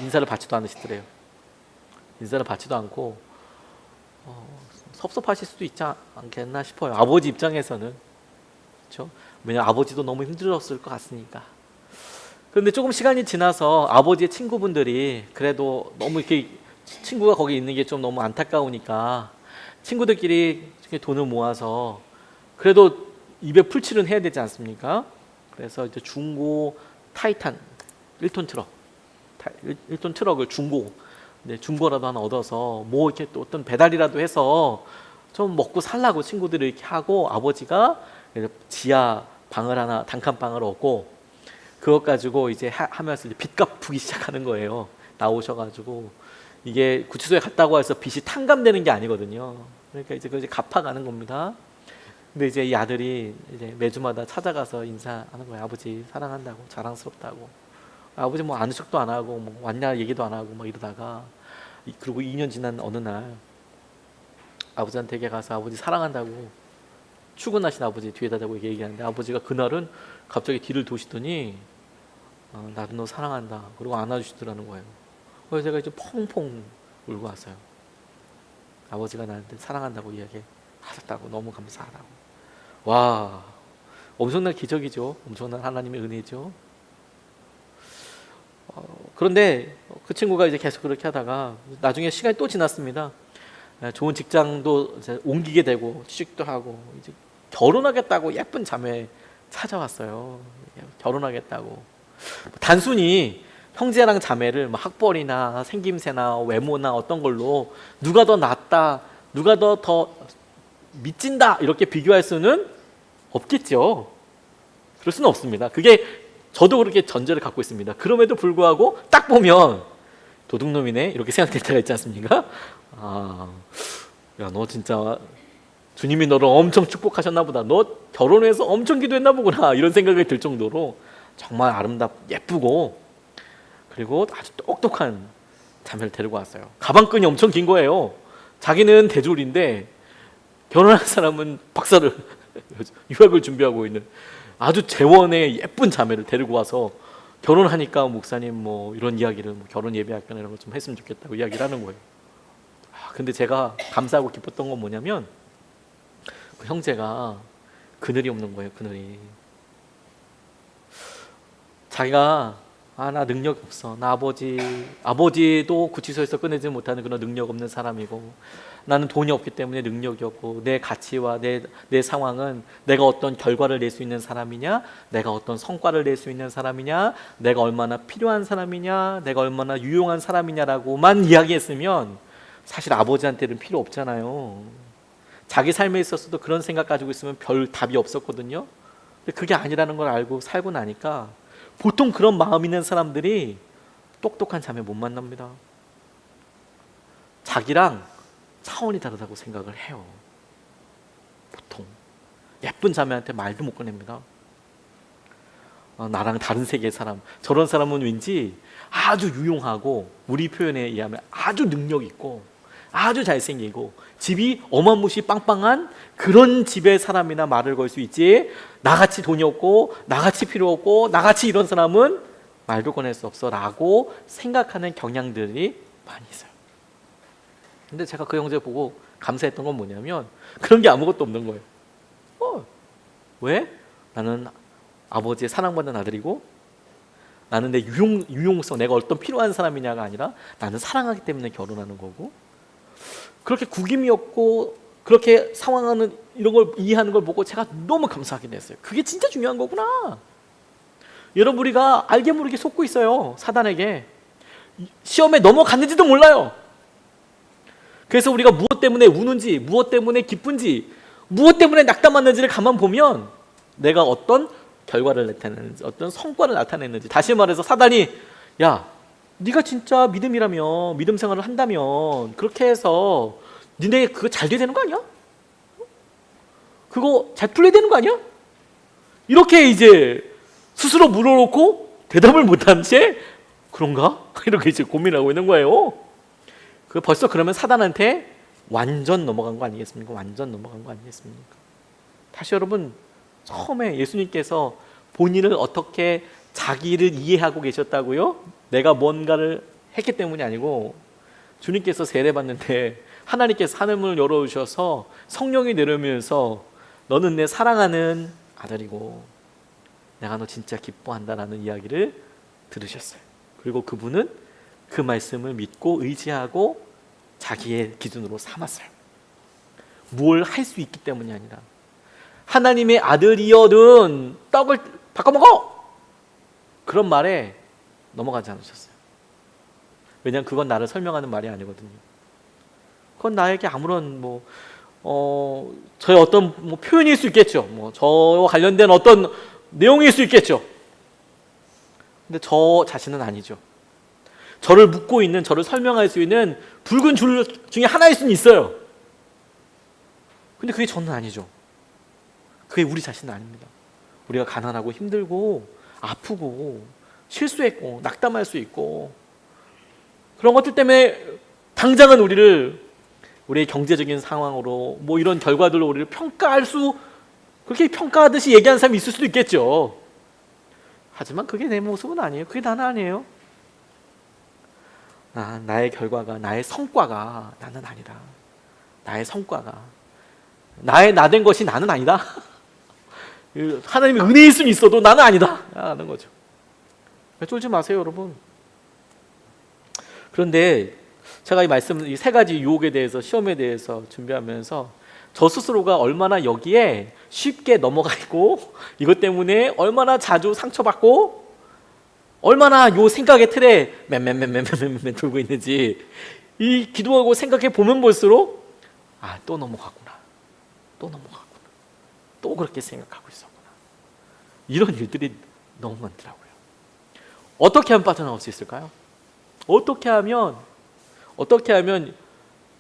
인사를 받지도 않으시더래요. 인사를 받지도 않고 섭섭하실 수도 있지 않겠나 싶어요. 아버지 입장에서는. 그렇죠? 왜냐면 아버지도 너무 힘들었을 것 같으니까. 그런데 조금 시간이 지나서 아버지의 친구분들이 그래도 너무 이렇게 친구가 거기 있는 게 좀 너무 안타까우니까 친구들끼리 돈을 모아서 그래도 입에 풀칠은 해야 되지 않습니까? 그래서 이제 중고 타이탄 1톤 트럭, 1톤 트럭을 중고라도 하나 얻어서 뭐 이렇게 또 어떤 배달이라도 해서 좀 먹고 살라고 친구들이 이렇게 하고, 아버지가 지하 방을 하나, 단칸방을 얻고 그것 가지고 이제 하면서 이제 빚 갚기 시작하는 거예요. 나오셔가지고 이게 구치소에 갔다고 해서 빚이 탕감되는 게 아니거든요. 그러니까 이제 그걸 갚아가는 겁니다. 근데 이제 이 아들이 이제 매주마다 찾아가서 인사하는 거예요. 아버지 사랑한다고, 자랑스럽다고. 아버지 뭐 아는 척도 안 하고 뭐 왔냐 얘기도 안 하고 막 이러다가, 그리고 2년 지난 어느 날 아버지한테 가서 아버지 사랑한다고, 출근하신 아버지 뒤에다 대고 얘기하는데 아버지가 그날은 갑자기 뒤를 도시더니 나도 너 사랑한다 그리고 안아주시더라는 거예요. 그래서 제가 이제 펑펑 울고 왔어요. 아버지가 나한테 사랑한다고 이야기하셨다고, 너무 감사하다고. 와, 엄청난 기적이죠. 엄청난 하나님의 은혜죠. 그런데 그 친구가 이제 계속 그렇게 하다가 나중에 시간이 또 지났습니다. 좋은 직장도 이제 옮기게 되고 취직도 하고 이제 결혼하겠다고 예쁜 자매 찾아왔어요. 결혼하겠다고. 단순히 형제랑 자매를 뭐 학벌이나 생김새나 외모나 어떤 걸로 누가 더 낫다, 누가 더 미친다 이렇게 비교할 수는 없겠죠. 그럴 수는 없습니다. 그게 저도 그렇게 전제를 갖고 있습니다. 그럼에도 불구하고 딱 보면 도둑놈이네 이렇게 생각될 때가 있지 않습니까? 야, 너 진짜 주님이 너를 엄청 축복하셨나 보다. 너 결혼해서 엄청 기도했나 보구나. 이런 생각이 들 정도로 정말 예쁘고 그리고 아주 똑똑한 자매를 데리고 왔어요. 가방끈이 엄청 긴 거예요. 자기는 대졸인데 결혼한 사람은 박사를 유학을 준비하고 있는 아주 재원의 예쁜 자매를 데리고 와서 결혼하니까 목사님 뭐 이런 이야기를 뭐 결혼 예배할 거나 이런 거 좀 했으면 좋겠다고 이야기를 하는 거예요. 근데 제가 감사하고 기뻤던 건 뭐냐면 그 형제가 그늘이 없는 거예요. 그늘이. 자기가 나 능력 없어. 나 아버지도 구치소에서 꺼내지 못하는 그런 능력 없는 사람이고, 나는 돈이 없기 때문에 능력이 없고, 내 가치와 내 상황은 내가 어떤 결과를 낼 수 있는 사람이냐, 내가 어떤 성과를 낼 수 있는 사람이냐, 내가 얼마나 필요한 사람이냐, 내가 얼마나 유용한 사람이냐라고만 이야기했으면 사실 아버지한테는 필요 없잖아요. 자기 삶에 있어서도 그런 생각 가지고 있으면 별 답이 없었거든요. 근데 그게 아니라는 걸 알고 살고 나니까 보통 그런 마음 있는 사람들이 똑똑한 자매 못 만납니다. 자기랑 차원이 다르다고 생각을 해요. 보통 예쁜 자매한테 말도 못 꺼냅니다. 나랑 다른 세계의 사람, 저런 사람은 왠지 아주 유용하고, 우리 표현에 의하면 아주 능력 있고 아주 잘생기고 집이 어마무시 빵빵한 그런 집의 사람이나 말을 걸 수 있지, 나같이 돈이 없고 나같이 필요 없고 나같이 이런 사람은 말도 꺼낼 수 없어 라고 생각하는 경향들이 많이 있어요. 근데 제가 그 형제 보고 감사했던 건 뭐냐면 그런 게 아무것도 없는 거예요. 왜? 나는 아버지의 사랑받는 아들이고, 나는 내 유용성, 내가 어떤 필요한 사람이냐가 아니라 나는 사랑하기 때문에 결혼하는 거고, 그렇게 구김이 없고 그렇게 상황하는 이런 걸 이해하는 걸 보고 제가 너무 감사하게 됐어요. 그게 진짜 중요한 거구나. 여러분, 우리가 알게 모르게 속고 있어요. 사단에게. 시험에 넘어갔는지도 몰라요. 그래서 우리가 무엇 때문에 우는지, 무엇 때문에 기쁜지, 무엇 때문에 낙담하는지를 가만 보면 내가 어떤 결과를 나타내는지, 어떤 성과를 나타내는지. 다시 말해서 사단이, 야, 네가 진짜 믿음이라면, 믿음 생활을 한다면 그렇게 해서 니네 그거 잘 돼야 되는 거 아니야? 그거 잘 풀려야 되는 거 아니야? 이렇게 이제 스스로 물어놓고 대답을 못한 채 그런가? 이렇게 이제 고민하고 있는 거예요. 그 벌써 그러면 사단한테 완전 넘어간 거 아니겠습니까? 완전 넘어간 거 아니겠습니까? 다시 여러분, 처음에 예수님께서 본인을 어떻게 자기를 이해하고 계셨다고요? 내가 뭔가를 했기 때문이 아니고, 주님께서 세례받는데 하나님께서 하늘문을 열어주셔서 성령이 내려오면서 너는 내 사랑하는 아들이고 내가 너 진짜 기뻐한다라는 이야기를 들으셨어요. 그리고 그분은 그 말씀을 믿고 의지하고 자기의 기준으로 삼았어요. 뭘 할 수 있기 때문이 아니라, 하나님의 아들이여든 떡을 바꿔먹어! 그런 말에 넘어가지 않으셨어요. 왜냐하면 그건 나를 설명하는 말이 아니거든요. 그건 나에게 아무런 저의 어떤 표현일 수 있겠죠. 저와 관련된 어떤 내용일 수 있겠죠. 근데 저 자신은 아니죠. 저를 묻고 있는, 저를 설명할 수 있는 붉은 줄 중에 하나일 수는 있어요. 근데 그게 저는 아니죠. 그게 우리 자신은 아닙니다. 우리가 가난하고 힘들고 아프고 실수했고 낙담할 수 있고 그런 것들 때문에 당장은 우리의 경제적인 상황으로 이런 결과들로 우리를 그렇게 평가하듯이 얘기하는 사람이 있을 수도 있겠죠. 하지만 그게 내 모습은 아니에요. 그게 나는 아니에요. 나의 결과가, 나의 성과가 나는 아니다. 나의 성과가 나의 나된 것이 나는 아니다. 하나님의 은혜일 수는 있어도 나는 아니다 라는 거죠. 쫄지 마세요, 여러분. 그런데 제가 이 세 가지 유혹에 대해서, 시험에 대해서 준비하면서 저 스스로가 얼마나 여기에 쉽게 넘어가 있고, 이것 때문에 얼마나 자주 상처받고, 얼마나 요 생각의 틀에 맨 돌고 있는지 이 기도하고 생각해 보면 볼수록 또 넘어갔구나, 또 그렇게 생각하고 있었구나. 이런 일들이 너무 많더라고요. 어떻게 하면 빠져나올 수 있을까요? 어떻게 하면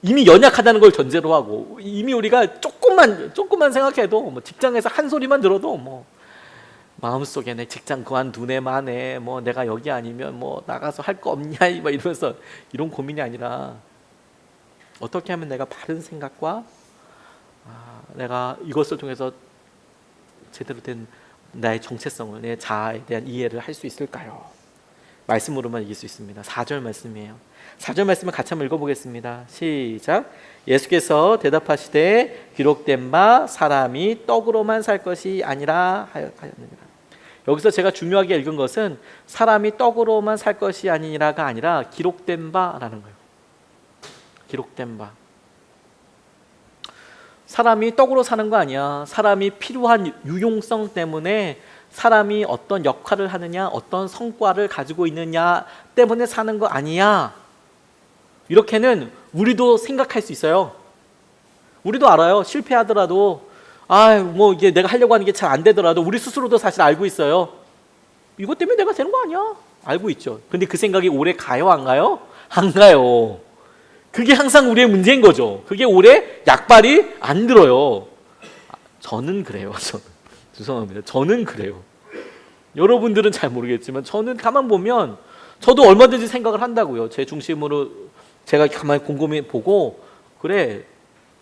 이미 연약하다는 걸 전제로 하고, 이미 우리가 조금만 생각해도, 직장에서 한 소리만 들어도 마음속에 내 직장 그만두네 마네, 내가 여기 아니면 나가서 할 거 없냐 이러면서 이런 고민이 아니라, 어떻게 하면 내가 바른 생각과 내가 이것을 통해서 제대로 된 나의 정체성을, 내 자아에 대한 이해를 할 수 있을까요? 말씀으로만 이길 수 있습니다. 4절 말씀이에요. 4절 말씀을 같이 한번 읽어보겠습니다. 시작. 예수께서 대답하시되 기록된 바 사람이 떡으로만 살 것이 아니라 하였느니라. 여기서 제가 중요하게 읽은 것은 사람이 떡으로만 살 것이 아니라가 아니라 기록된 바라는 거예요. 기록된 바. 사람이 떡으로 사는 거 아니야. 사람이 필요한 유용성 때문에 사람이 어떤 역할을 하느냐, 어떤 성과를 가지고 있느냐 때문에 사는 거 아니야. 이렇게는 우리도 생각할 수 있어요. 우리도 알아요. 실패하더라도 뭐 이게 내가 하려고 하는 게 잘 안 되더라도 우리 스스로도 사실 알고 있어요. 이것 때문에 내가 되는 거 아니야. 알고 있죠. 근데 그 생각이 오래 가요, 안 가요? 안 가요. 그게 항상 우리의 문제인 거죠. 그게 오래 약발이 안 들어요. 저는 그래요. 저는. 죄송합니다. 저는 그래요. 여러분들은 잘 모르겠지만 저는 가만 보면 저도 얼마든지 생각을 한다고요. 제 중심으로 제가 가만히 곰곰이 보고, 그래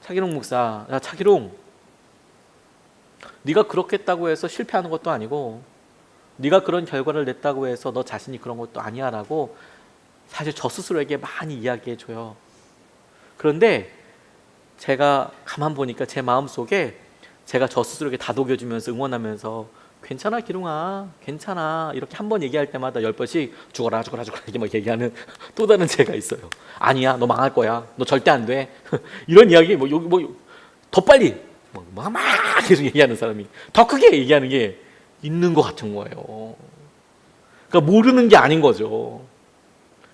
차기룡 목사, 야 차기룡, 네가 그렇겠다고 해서 실패하는 것도 아니고 네가 그런 결과를 냈다고 해서 너 자신이 그런 것도 아니야 라고 사실 저 스스로에게 많이 이야기해 줘요. 그런데 제가 가만 보니까 제 마음속에 제가 저 스스로에게 다독여주면서 응원하면서 괜찮아 기룡아, 괜찮아, 이렇게 한 번 얘기할 때마다 10번씩 죽어라 죽어라 죽어라 이렇게 막 얘기하는 또 다른 제가 있어요. 아니야, 너 망할 거야, 너 절대 안 돼. 이런 이야기 더 빨리 막 계속 얘기하는 사람이 더 크게 얘기하는 게 있는 것 같은 거예요. 그러니까 모르는 게 아닌 거죠.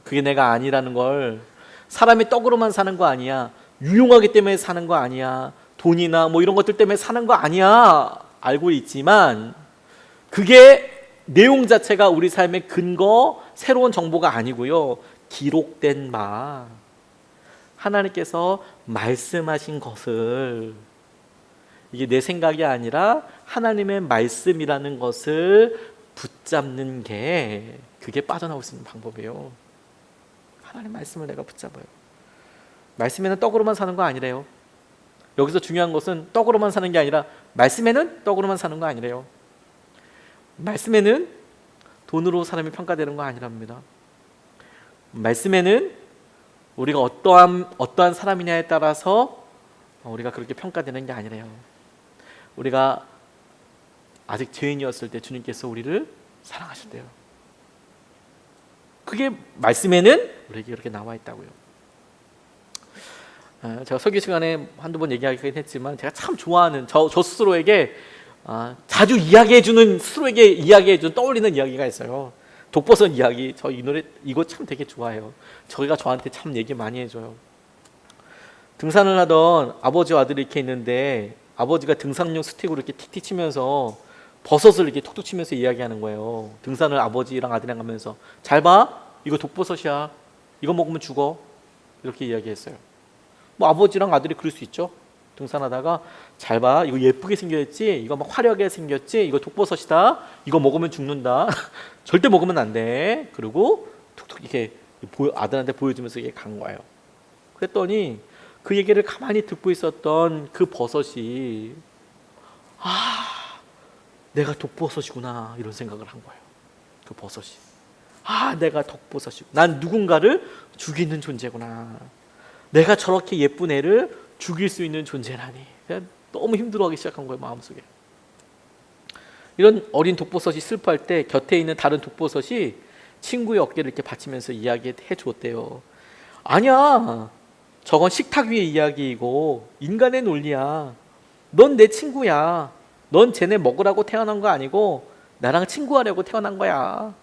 그게 내가 아니라는 걸. 사람이 떡으로만 사는 거 아니야. 유용하기 때문에 사는 거 아니야. 돈이나 뭐 이런 것들 때문에 사는 거 아니야. 알고 있지만 그게 내용 자체가 우리 삶의 근거, 새로운 정보가 아니고요. 기록된 바. 하나님께서 말씀하신 것을, 이게 내 생각이 아니라 하나님의 말씀이라는 것을 붙잡는 게, 그게 빠져나올 수 있는 방법이에요. 하나님 말씀을 내가 붙잡아요. 말씀에는 떡으로만 사는 거 아니래요. 여기서 중요한 것은 떡으로만 사는 게 아니라 말씀에는 떡으로만 사는 거 아니래요. 말씀에는 돈으로 사람이 평가되는 거 아니랍니다. 말씀에는 우리가 어떠한 사람이냐에 따라서 우리가 그렇게 평가되는 게 아니래요. 우리가 아직 죄인이었을 때 주님께서 우리를 사랑하실 때요. 그게 말씀에는 우리에게 그렇게 나와 있다고요. 제가 설교 시간에 한두 번 얘기하긴 했지만 제가 참 좋아하는, 저 스스로에게 자주 이야기해주는, 스스로에게 이야기해주는, 떠올리는 이야기가 있어요. 독버섯 이야기. 저 이 노래, 이거 참 되게 좋아해요. 저희가 저한테 참 얘기 많이 해줘요. 등산을 하던 아버지와 아들이 이렇게 있는데 아버지가 등산용 스틱으로 이렇게 틱틱 치면서 버섯을 이렇게 톡톡 치면서 이야기하는 거예요. 등산을 아버지랑 아들이랑 하면서, 잘 봐, 이거 독버섯이야, 이거 먹으면 죽어, 이렇게 이야기했어요. 뭐 아버지랑 아들이 그럴 수 있죠. 등산하다가, 잘 봐, 이거 예쁘게 생겼지, 이거 막 화려하게 생겼지, 이거 독버섯이다, 이거 먹으면 죽는다, 절대 먹으면 안 돼. 그리고 툭툭 이렇게 아들한테 보여주면서 이게 간 거예요. 그랬더니 그 얘기를 가만히 듣고 있었던 그 버섯이, 내가 독버섯이구나, 이런 생각을 한 거예요. 그 버섯이, 내가 독버섯이구나, 난 누군가를 죽이는 존재구나, 내가 저렇게 예쁜 애를 죽일 수 있는 존재라니. 너무 힘들어하기 시작한 거예요, 마음속에. 이런 어린 독버섯이 슬퍼할 때 곁에 있는 다른 독버섯이 친구의 어깨를 이렇게 받치면서 이야기해 줬대요. 아니야, 저건 식탁 위의 이야기이고 인간의 논리야. 넌 내 친구야. 넌 쟤네 먹으라고 태어난 거 아니고 나랑 친구하려고 태어난 거야.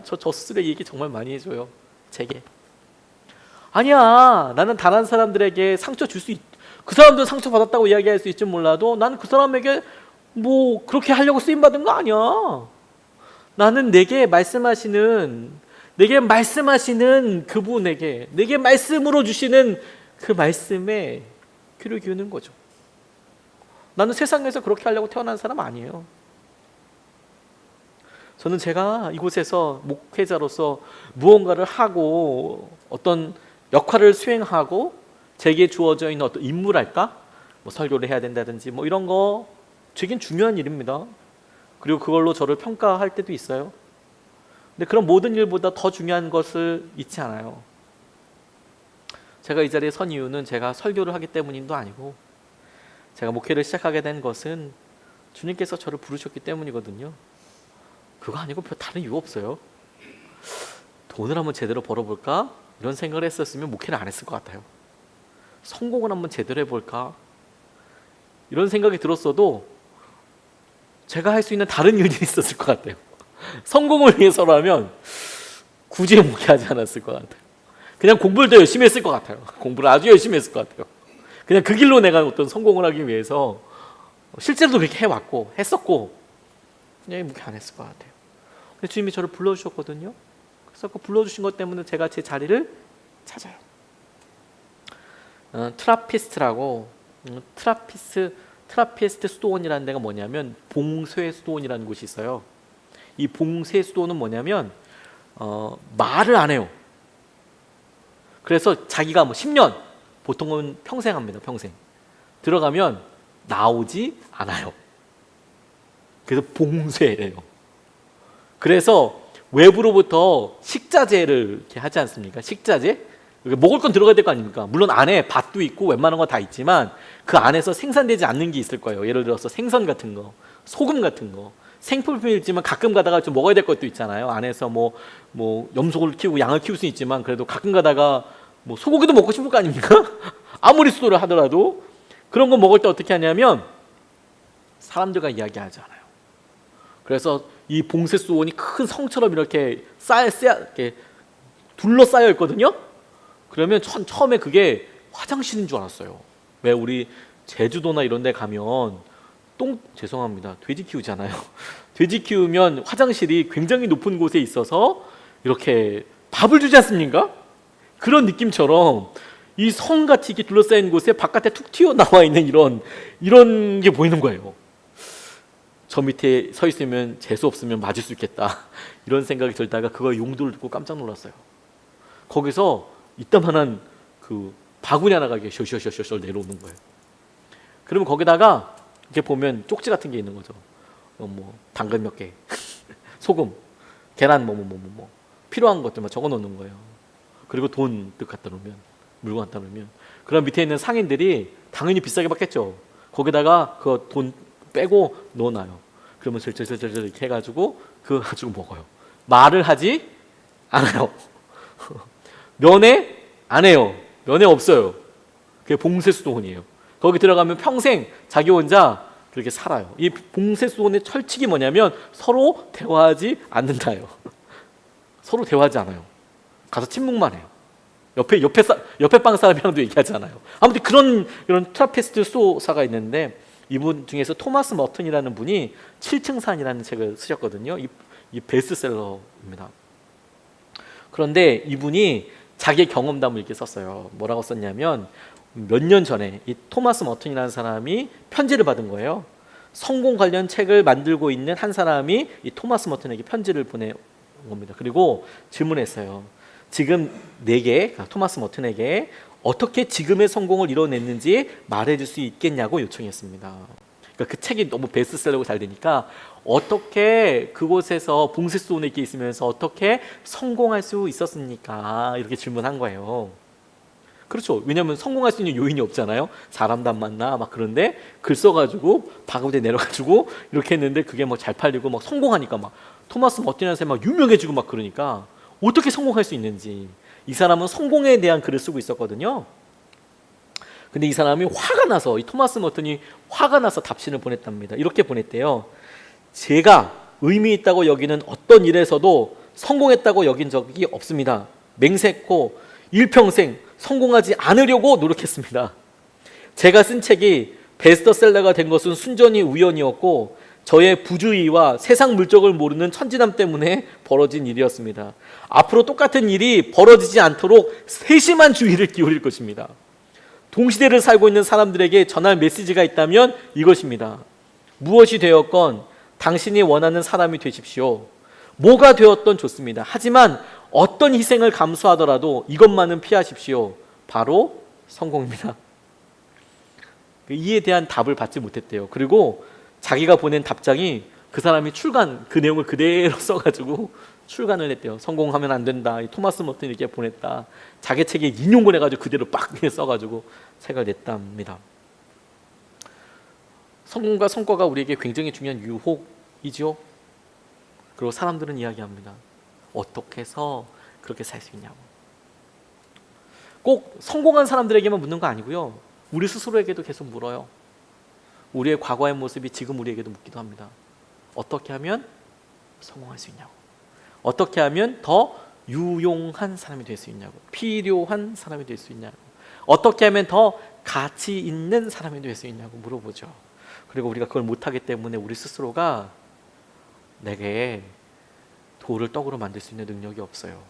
저 스스로의 얘기 정말 많이 해줘요, 제게. 아니야, 나는 다른 사람들에게 상처 줄 수 그 사람들 상처 받았다고 이야기할 수 있지 몰라도 나는 그 사람에게 뭐 그렇게 하려고 쓰임 받은 거 아니야. 나는 내게 말씀하시는 그분에게, 내게 말씀으로 주시는 그 말씀에 귀를 기우는 거죠. 나는 세상에서 그렇게 하려고 태어난 사람 아니에요. 저는 제가 이곳에서 목회자로서 무언가를 하고 어떤 역할을 수행하고 제게 주어져 있는 어떤 임무랄까? 뭐 설교를 해야 된다든지 뭐 이런 거 제겐 중요한 일입니다. 그리고 그걸로 저를 평가할 때도 있어요. 근데 그런 모든 일보다 더 중요한 것을 잊지 않아요. 제가 이 자리에 선 이유는 제가 설교를 하기 때문인도 아니고, 제가 목회를 시작하게 된 것은 주님께서 저를 부르셨기 때문이거든요. 그거 아니고 별 다른 이유 없어요. 돈을 한번 제대로 벌어볼까? 이런 생각을 했었으면 목회를 안 했을 것 같아요. 성공을 한번 제대로 해볼까? 이런 생각이 들었어도 제가 할 수 있는 다른 일이 있었을 것 같아요. 성공을 위해서라면 굳이 목회하지 않았을 것 같아요. 그냥 공부를 더 열심히 했을 것 같아요. 공부를 아주 열심히 했을 것 같아요. 그냥 그 길로 내가 어떤 성공을 하기 위해서 실제로도 그렇게 해왔고 했었고 그냥 목회 안 했을 것 같아요. 근데 주님이 저를 불러주셨거든요. 그래서 그 불러주신 것 때문에 제가 제 자리를 찾아요. 트라피스트라고 트라피스트 수도원이라는 데가 뭐냐면 봉쇄 수도원이라는 곳이 있어요. 이 봉쇄 수도원은 뭐냐면 말을 안 해요. 그래서 자기가 뭐 10년 보통은 평생 합니다. 평생 들어가면 나오지 않아요. 그래서 봉쇄래요. 그래서 외부로부터 식자재를 이렇게 하지 않습니까? 식자재? 먹을 건 들어가야 될 거 아닙니까? 물론 안에 밭도 있고 웬만한 건 다 있지만 그 안에서 생산되지 않는 게 있을 거예요. 예를 들어서 생선 같은 거, 소금 같은 거. 생필품이지만 가끔 가다가 좀 먹어야 될 것도 있잖아요. 안에서 뭐 염소를 키우고 양을 키울 수 있지만 그래도 가끔 가다가 뭐 소고기도 먹고 싶을 거 아닙니까? 아무리 수도를 하더라도 그런 거 먹을 때 어떻게 하냐면 사람들과 이야기하지 않아요. 그래서 이 봉쇄 수원이 큰 성처럼 이렇게 이렇게 둘러싸여 있거든요. 그러면 처음에 그게 화장실인 줄 알았어요. 왜 우리 제주도나 이런 데 가면 죄송합니다. 돼지 키우잖아요. 돼지 키우면 화장실이 굉장히 높은 곳에 있어서 이렇게 밥을 주지 않습니까? 그런 느낌처럼 이 성같이 이렇게 둘러싸인 곳에 바깥에 툭 튀어나와 있는 이런 게 보이는 거예요. 저 밑에 서 있으면 재수 없으면 맞을 수 있겠다. 이런 생각이 들다가 그거 용도를 듣고 깜짝 놀랐어요. 거기서 이따만한 그 바구니 하나가 이렇게 셔셔셔셔 내려오는 거예요. 그러면 거기다가 이렇게 보면 쪽지 같은 게 있는 거죠. 뭐 당근 몇 개, 소금, 계란 뭐 필요한 것들만 적어 놓는 거예요. 그리고 돈 갖다 놓으면 물건 갖다 놓으면 그럼 밑에 있는 상인들이 당연히 비싸게 받겠죠. 거기다가 그 돈 빼고 넣어놔요. 그러면 절절절절 이렇게 해가지고 그거 가지고 먹어요. 말을 하지 않아요. 면회 안 해요. 면회 없어요. 그게 봉쇄수도원이에요. 거기 들어가면 평생 자기 혼자 그렇게 살아요. 이 봉쇄수도원의 철칙이 뭐냐면 서로 대화하지 않는다요. 서로 대화하지 않아요. 가서 침묵만 해요. 옆에 방 사람이랑도 얘기하지 않아요. 아무튼 이런 트라피스트 수도사가 있는데 이분 중에서 토마스 머튼이라는 분이 7층 산이라는 책을 쓰셨거든요. 이 베스트셀러입니다. 그런데 이분이 자기 경험담을 이렇게 썼어요. 뭐라고 썼냐면 몇 년 전에 이 토마스 머튼이라는 사람이 편지를 받은 거예요. 성공 관련 책을 만들고 있는 한 사람이 이 토마스 머튼에게 편지를 보낸 겁니다. 그리고 질문했어요. 지금 내게 토마스 머튼에게 어떻게 지금의 성공을 이뤄냈는지 말해줄 수 있겠냐고 요청했습니다. 그러니까 그 책이 너무 베스트셀러고 잘 되니까 어떻게 그곳에서 봉쇄수원에 있게 있으면서 어떻게 성공할 수 있었습니까? 이렇게 질문한 거예요. 그렇죠. 왜냐하면 성공할 수 있는 요인이 없잖아요. 사람도 안 만나 막 그런데 글 써가지고 바구니에 내려가지고 이렇게 했는데 그게 뭐 잘 팔리고 막 성공하니까 막 토마스 머튼이라는 사람이 막 유명해지고 막 그러니까 어떻게 성공할 수 있는지 이 사람은 성공에 대한 글을 쓰고 있었거든요. 근데 이 사람이 화가 나서 이 토마스 머튼이 화가 나서 답신을 보냈답니다. 이렇게 보냈대요. 제가 의미 있다고 여기는 어떤 일에서도 성공했다고 여긴 적이 없습니다. 맹세했고 일평생 성공하지 않으려고 노력했습니다. 제가 쓴 책이 베스트셀러가 된 것은 순전히 우연이었고 저의 부주의와 세상 물정을 모르는 천진함 때문에 벌어진 일이었습니다. 앞으로 똑같은 일이 벌어지지 않도록 세심한 주의를 기울일 것입니다. 동시대를 살고 있는 사람들에게 전할 메시지가 있다면 이것입니다. 무엇이 되었건 당신이 원하는 사람이 되십시오. 뭐가 되었던 좋습니다. 하지만 어떤 희생을 감수하더라도 이것만은 피하십시오. 바로 성공입니다. 이에 대한 답을 받지 못했대요. 그리고 자기가 보낸 답장이 그 사람이 그 내용을 그대로 써가지고 출간을 했대요. 성공하면 안 된다. 토마스 머튼이 이렇게 보냈다. 자기 책에 인용을 해가지고 그대로 빡 써가지고 책을 냈답니다. 성공과 성과가 우리에게 굉장히 중요한 유혹이죠. 그리고 사람들은 이야기합니다. 어떻게 해서 그렇게 살 수 있냐고. 꼭 성공한 사람들에게만 묻는 거 아니고요. 우리 스스로에게도 계속 물어요. 우리의 과거의 모습이 지금 우리에게도 묻기도 합니다. 어떻게 하면 성공할 수 있냐고. 어떻게 하면 더 유용한 사람이 될 수 있냐고. 필요한 사람이 될 수 있냐고. 어떻게 하면 더 가치 있는 사람이 될 수 있냐고 물어보죠. 그리고 우리가 그걸 못하기 때문에 우리 스스로가 내게 돌을 떡으로 만들 수 있는 능력이 없어요.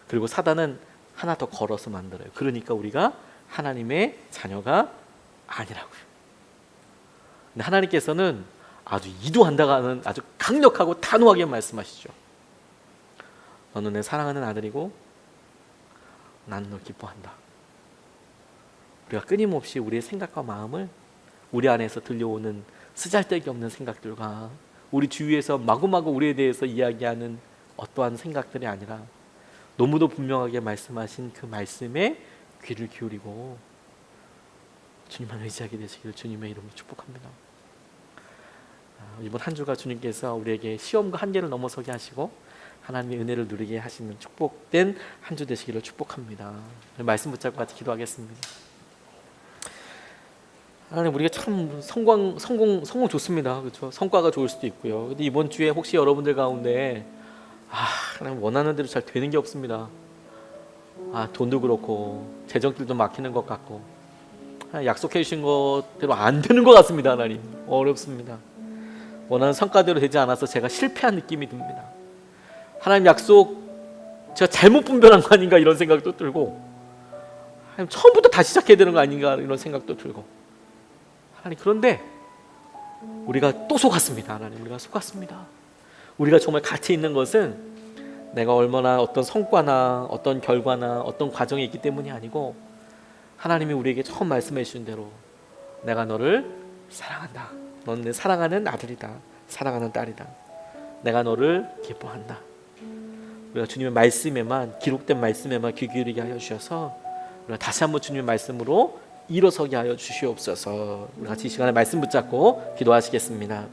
그리고 사단은 하나 더 걸어서 만들어요. 그러니까 우리가 하나님의 자녀가 아니라고요. 근데 하나님께서는 아주 이도한다가는 아주 강력하고 단호하게 말씀하시죠. 너는 내 사랑하는 아들이고 나는 널 기뻐한다. 우리가 끊임없이 우리의 생각과 마음을 우리 안에서 들려오는 쓰잘데기 없는 생각들과 우리 주위에서 마구마구 우리에 대해서 이야기하는 어떠한 생각들이 아니라 너무도 분명하게 말씀하신 그 말씀에 귀를 기울이고 주님만 의지하게 되시기를 주님의 이름으로 축복합니다. 이번 한 주가 주님께서 우리에게 시험과 한계를 넘어서게 하시고 하나님의 은혜를 누리게 하시는 축복된 한 주 되시기를 축복합니다. 말씀 붙잡고 같이 기도하겠습니다. 하나님, 우리가 참 성공 좋습니다. 그렇죠? 성과가 좋을 수도 있고요. 근데 이번 주에 혹시 여러분들 가운데 하나님 원하는 대로 잘 되는 게 없습니다. 돈도 그렇고 재정들도 막히는 것 같고 약속해 주신 것대로 안 되는 것 같습니다. 하나님, 어렵습니다. 원하는 성과대로 되지 않아서 제가 실패한 느낌이 듭니다. 하나님 약속 제가 잘못 분별한 거 아닌가 이런 생각도 들고, 하나님 처음부터 다시 시작해야 되는 거 아닌가 이런 생각도 들고, 하나님 그런데 우리가 또 속았습니다. 하나님, 우리가 속았습니다. 우리가 정말 가치 있는 것은 내가 얼마나 어떤 성과나 어떤 결과나 어떤 과정이 있기 때문이 아니고 하나님이 우리에게 처음 말씀해 주신 대로 내가 너를 사랑한다. 너는 내 사랑하는 아들이다. 사랑하는 딸이다. 내가 너를 기뻐한다. 우리가 주님의 말씀에만, 기록된 말씀에만 귀 기울이게 하여 주셔서 우리가 다시 한번 주님의 말씀으로 일어서게 하여 주시옵소서. 우리 같이 이 시간에 말씀 붙잡고 기도하시겠습니다.